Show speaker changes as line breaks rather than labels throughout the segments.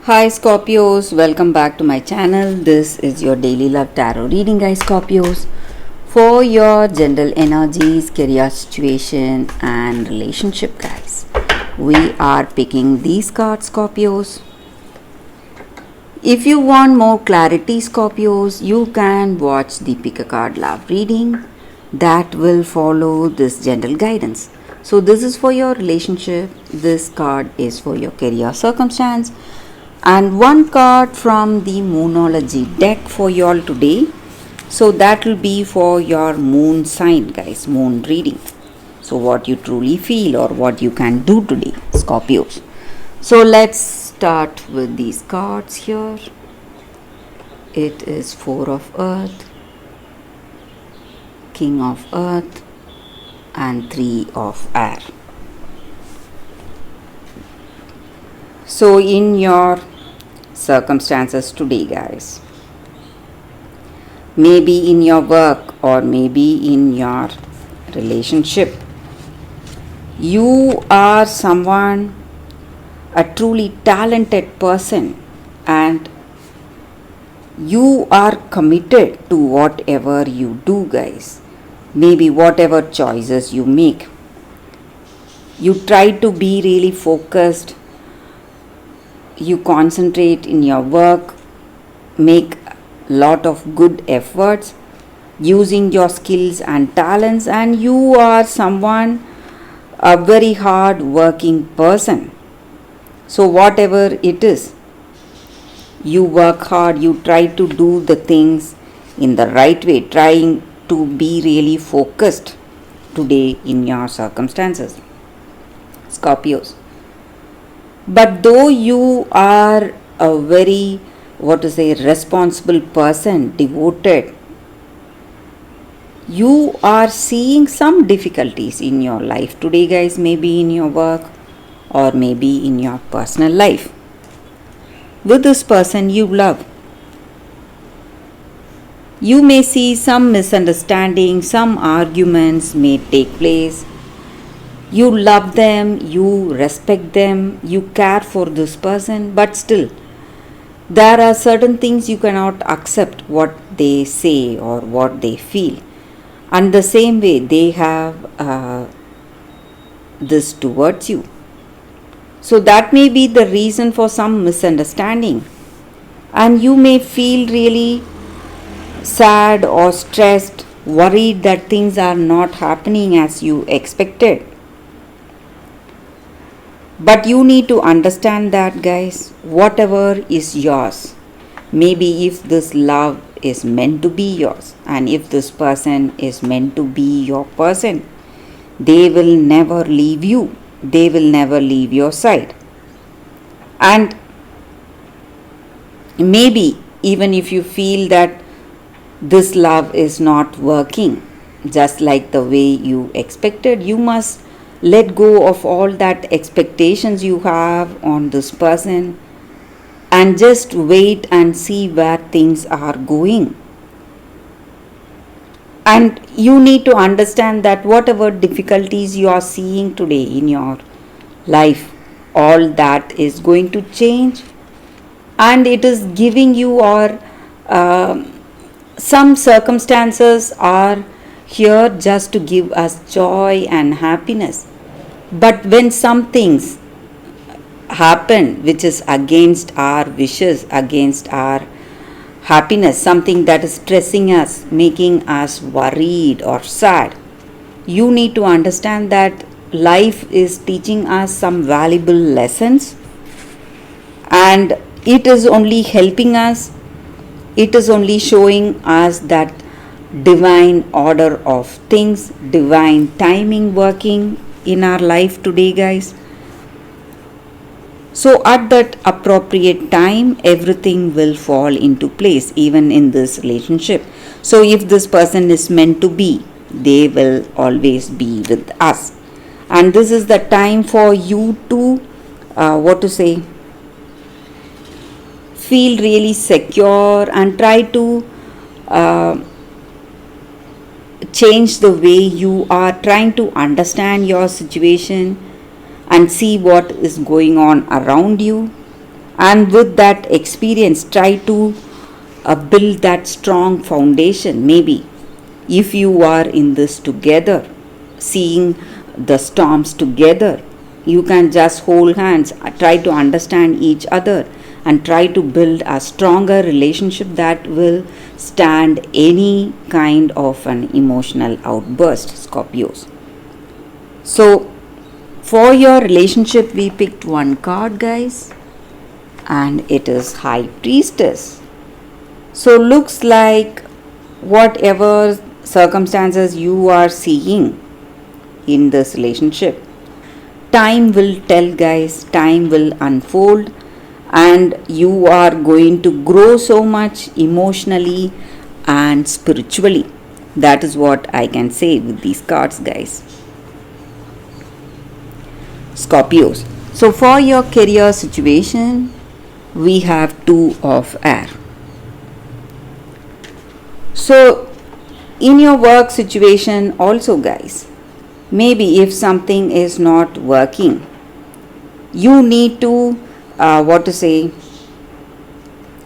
Hi Scorpios, welcome back to my channel. This is your daily love tarot reading, guys. Scorpios, for your general energies, career situation, and relationship, guys. We are picking these cards, Scorpios. If you want more clarity, Scorpios, you can watch the pick a card love reading that will follow this general guidance. So, this is for your relationship, this card is for your career circumstance, and one card from the Moonology deck for y'all today. So, that will be for your moon sign, guys, moon reading. So, what you truly feel or what you can do today, Scorpios. So, let's start with these cards here. It is Four of Earth, King of Earth, and Three of Air. So, in your circumstances today, guys, maybe in your work or maybe in your relationship, you are someone, a truly talented person, and you are committed to whatever you do, guys. Maybe whatever choices you make, you try to be really focused, you concentrate in your work, make lot of good efforts using your skills and talents, and you are someone, a very hard working person. So whatever it is, you work hard, you try to do the things in the right way, trying to be really focused today in your circumstances, Scorpios. But though you are a very, responsible person, devoted, you are seeing some difficulties in your life today, guys, maybe in your work or maybe in your personal life with this person you love. You may see some misunderstanding, some arguments may take place. You love them, you respect them, you care for this person, but still, there are certain things you cannot accept what they say or what they feel. And the same way, they have this towards you. So, that may be the reason for some misunderstanding. And you may feel really sad or stressed, worried that things are not happening as you expected. But you need to understand that, guys, whatever is yours, maybe if this love is meant to be yours and if this person is meant to be your person, they will never leave you. They will never leave your side. And maybe even if you feel that this love is not working just like the way you expected, you must let go of all that expectations you have on this person and just wait and see where things are going. And you need to understand that whatever difficulties you are seeing today in your life, all that is going to change, and it is giving you or some circumstances are here just to give us joy and happiness. But when some things happen which is against our wishes, against our happiness, something that is stressing us, making us worried or sad, you need to understand that life is teaching us some valuable lessons, and it is only helping us, it is only showing us that divine order of things, divine timing working in our life today, guys. So at that appropriate time, everything will fall into place, even in this relationship. So if this person is meant to be, they will always be with us. And this is the time for you to, feel really secure and try to change the way you are trying to understand your situation and see what is going on around you and with that experience try to build that strong foundation. Maybe if you are in this together, seeing the storms together, you can just hold hands, try to understand each other, and try to build a stronger relationship that will stand any kind of an emotional outburst, Scorpios. So for your relationship we picked one card, guys, and it is High Priestess. So looks like whatever circumstances you are seeing in this relationship, time will tell, guys, time will unfold, and you are going to grow so much emotionally and spiritually. That is what I can say with these cards, guys. Scorpios. So for your career situation, we have Two of Air. So in your work situation also, guys, maybe if something is not working, you need to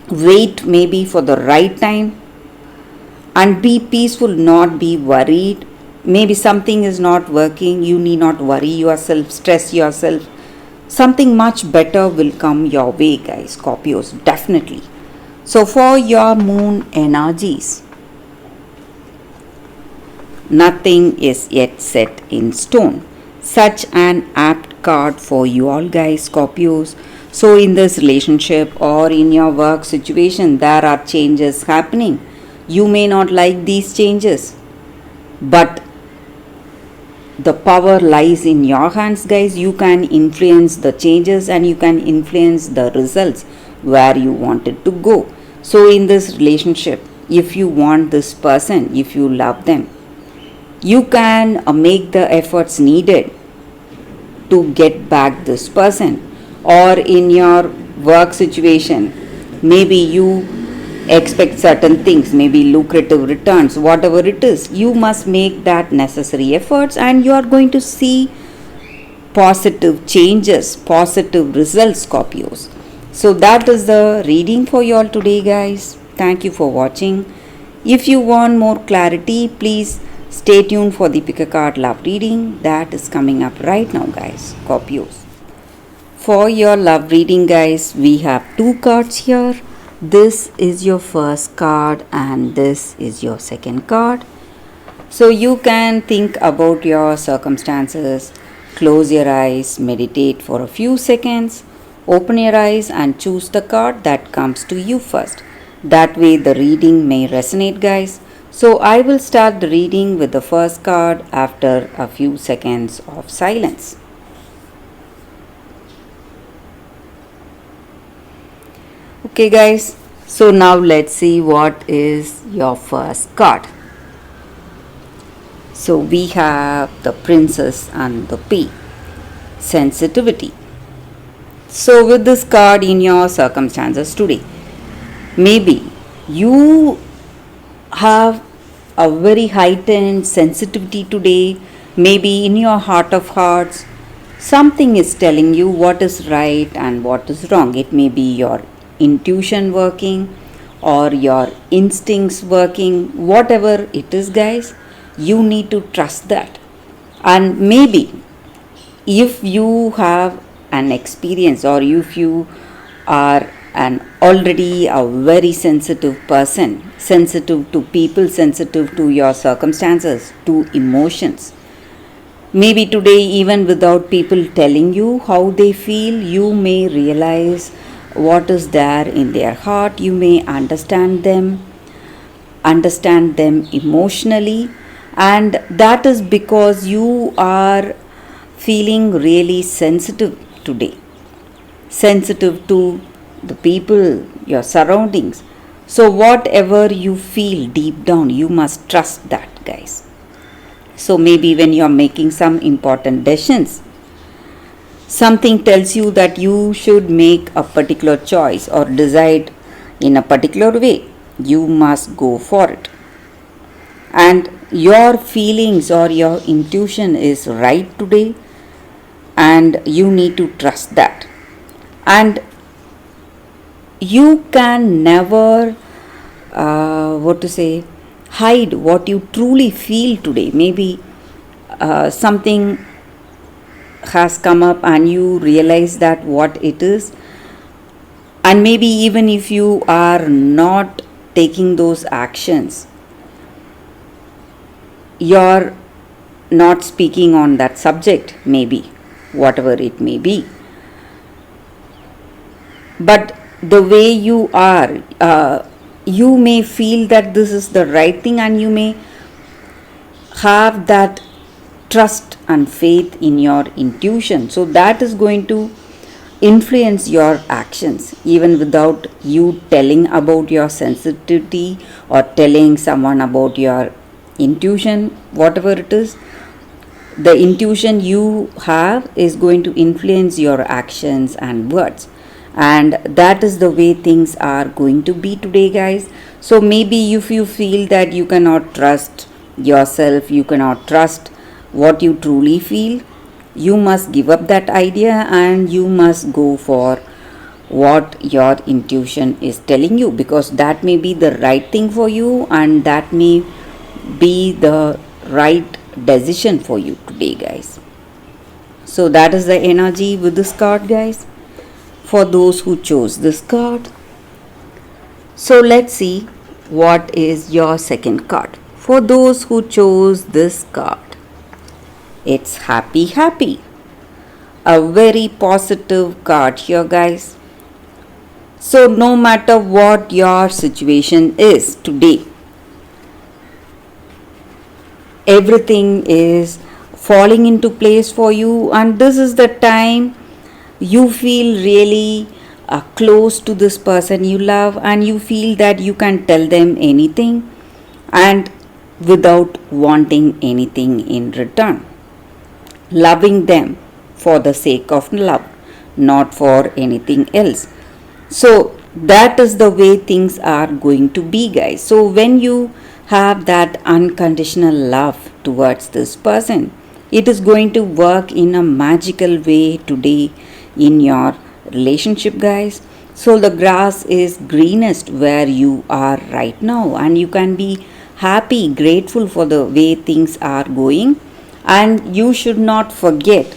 wait maybe for the right time and be peaceful, not be worried. Maybe something is not working, you need not worry yourself, stress yourself. Something much better will come your way, guys, Scorpios, definitely. So for your moon energies, nothing is yet set in stone. Such an apt card for you all, guys, Scorpios. So in this relationship or in your work situation, there are changes happening. You may not like these changes, but the power lies in your hands, guys. You can influence the changes and you can influence the results where you want it to go. So in this relationship, if you want this person, if you love them, you can make the efforts needed to get back this person. Or in your work situation, maybe you expect certain things, maybe lucrative returns, whatever it is, you must make that necessary efforts and you are going to see positive changes, positive results, Scorpios. So that is the reading for you all today, guys. Thank you for watching. If you want more clarity, please stay tuned for the Pick a Card Love reading that is coming up right now, guys, Scorpios. For your love reading, guys, we have two cards here. This is your first card and this is your second card. So you can think about your circumstances, close your eyes, meditate for a few seconds, open your eyes and choose the card that comes to you first. That way the reading may resonate, guys. So I will start the reading with the first card after a few seconds of silence. Okay, guys, so now let's see what is your first card. So we have the Princess and the Pea. Sensitivity. So with this card in your circumstances today, maybe you have a very heightened sensitivity today. Maybe in your heart of hearts, something is telling you what is right and what is wrong. It may be your intuition working or your instincts working, whatever it is, guys, you need to trust that. And maybe if you have an experience or if you are an already a very sensitive person, sensitive to people, sensitive to your circumstances, to emotions, maybe today even without people telling you how they feel, you may realize what is there in their heart. You may understand them emotionally, and that is because you are feeling really sensitive today, sensitive to the people, your surroundings. So whatever you feel deep down, you must trust that, guys. So maybe when you are making some important decisions, something tells you that you should make a particular choice or decide in a particular way. You must go for it. And your feelings or your intuition is right today, and you need to trust that. And you can never hide what you truly feel today. Maybe something has come up and you realize that what it is, and maybe even if you are not taking those actions, you're not speaking on that subject, maybe whatever it may be, but the way you are, you may feel that this is the right thing, and you may have that trust and faith in your intuition. So that is going to influence your actions even without you telling about your sensitivity or telling someone about your intuition. Whatever it is, the intuition you have is going to influence your actions and words, and that is the way things are going to be today, guys. So maybe if you feel that you cannot trust yourself, you cannot trust what you truly feel, you must give up that idea and you must go for what your intuition is telling you, because that may be the right thing for you and that may be the right decision for you today, guys. So that is the energy with this card, guys, for those who chose this card. So let's see what is your second card. For those who chose this card, it's happy, happy. A very positive card here, guys. So no matter what your situation is today, everything is falling into place for you, and this is the time you feel really close to this person you love, and you feel that you can tell them anything and without wanting anything in return, loving them for the sake of love, not for anything else. So that is the way things are going to be, guys. So when you have that unconditional love towards this person, it is going to work in a magical way today in your relationship, guys. So the grass is greenest where you are right now, and you can be happy, grateful for the way things are going. And you should not forget,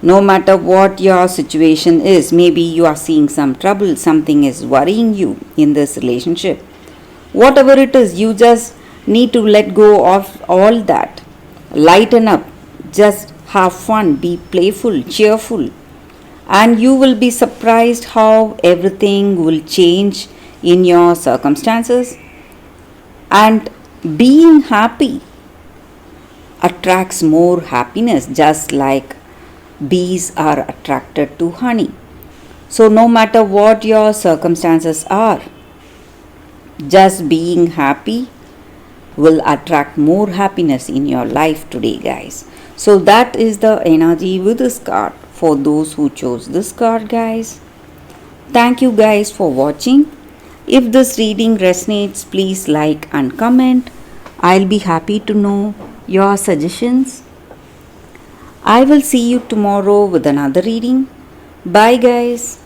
no matter what your situation is, maybe you are seeing some trouble, something is worrying you in this relationship, whatever it is, you just need to let go of all that. Lighten up, just have fun, be playful, cheerful, and you will be surprised how everything will change in your circumstances. And being happy attracts more happiness, just like bees are attracted to honey. So no matter what your circumstances are, just being happy will attract more happiness in your life today, guys. So that is the energy with this card for those who chose this card, guys. Thank you guys for watching. If this reading resonates, please like and comment. I'll be happy to know your suggestions. I will see you tomorrow with another reading. Bye, guys.